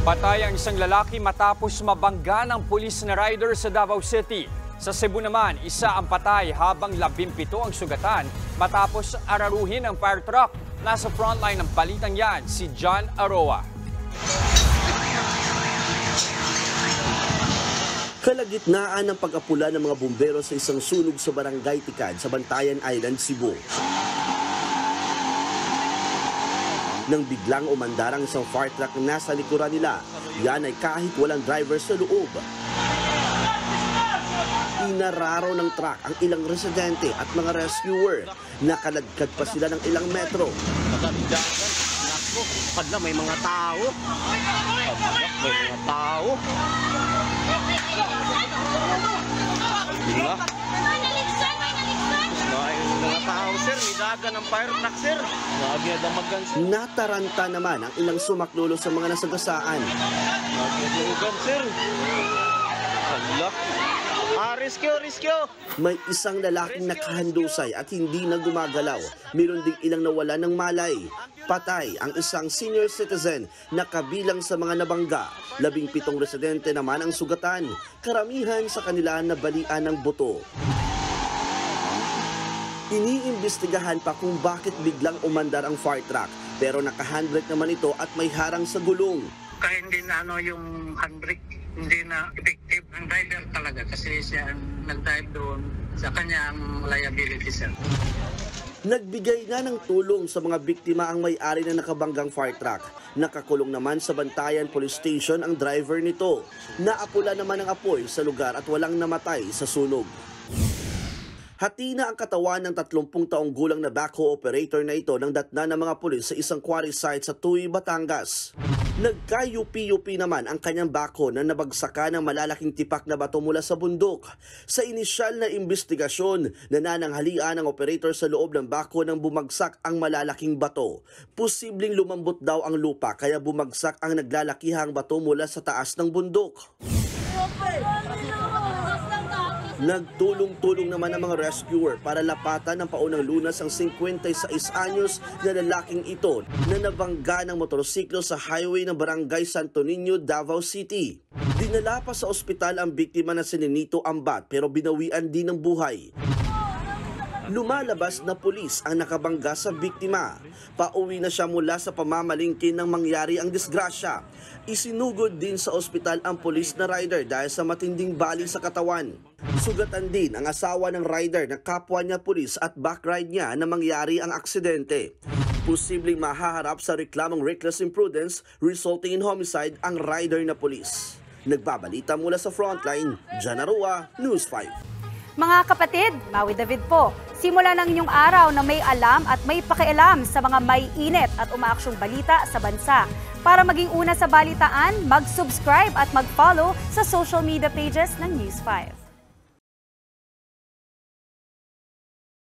Patay ang isang lalaki matapos mabangga ng pulis na rider sa Davao City. Sa Cebu naman, isa ang patay habang 17 ang sugatan matapos araruhin ng fire truck. Nasa frontline ng balitang yan, si John Aroa. Kalagitnaan ng pag-apula ng mga bumbero sa isang sunog sa Barangay Tikad sa Bantayan Island, Cebu. Nang biglang umandarang isang fire truck na nasa likuran nila, yan ay kahit walang driver sa loob. Inararo ng truck ang ilang residente at mga rescuer. Nakalagkad pa sila ng ilang metro. Padla, may mga tao. May mga tao. Diba? Mga tao, sir. May daga ng fire truck, sir. Nagiyadamagan, sir. Nataranta naman ang ilang sumaklulo sa mga nasagasaan. Nagiyadamagan, sir. Padla. Rescue! May isang lalaking nakahandusay at hindi na gumagalaw. Meron ding ilang nawala ng malay. Patay ang isang senior citizen na kabilang sa mga nabangga. 17 residente naman ang sugatan. Karamihan sa kanila nabalian ng buto. Iniimbestigahan pa kung bakit biglang umandar ang fire truck. Pero naka-handbrake naman ito at may harang sa gulong. Kaya hindi na yung handbrake, hindi na effective ang driver talaga kasi siya ang nag-drive doon sa kanyang liability, sir. Nagbigay na ng tulong sa mga biktima ang may-ari na nakabanggang fire truck. Nakakulong naman sa Bantayan Police Station ang driver nito. Naapula naman ang apoy sa lugar at walang namatay sa sunog. Hati na ang katawan ng 30 taong gulang na backhoe operator na ito ng datna ng mga pulis sa isang quarry site sa Tuy, Batangas. Nagka-UP-UP naman ang kanyang backhoe na nabagsakan ng malalaking tipak na bato mula sa bundok. Sa inisyal na imbestigasyon, nanananghalian ang operator sa loob ng backhoe nang bumagsak ang malalaking bato. Posibleng lumambot daw ang lupa kaya bumagsak ang naglalakihang bato mula sa taas ng bundok. Nagtulong-tulong naman ang mga rescuer para lapatan ng paunang Lunas ang 56 anyos na lalaking ito na nabangga ng motorsiklo sa highway ng Barangay Santo Niño, Davao City. Dinala pa sa ospital ang biktima na si Nenito Ambat pero binawian din ng buhay. Lumalabas na pulis ang nakabangga sa biktima. Pauwi na siya mula sa pamamalingkin nang mangyari ang disgrasya. Isinugod din sa ospital ang pulis na rider dahil sa matinding bali sa katawan. Sugatan din ang asawa ng rider na kapwa niya pulis at backride niya na mangyari ang aksidente. Posibleng mahaharap sa reklamong reckless imprudence resulting in homicide ang rider na pulis. Nagbabalita mula sa frontline, John Aroa, News 5. Mga kapatid, Maui David po. Simula ng inyong araw na may alam at may pakialam sa mga may init at umaaksyong balita sa bansa. Para maging una sa balitaan, mag-subscribe at mag-follow sa social media pages ng News 5.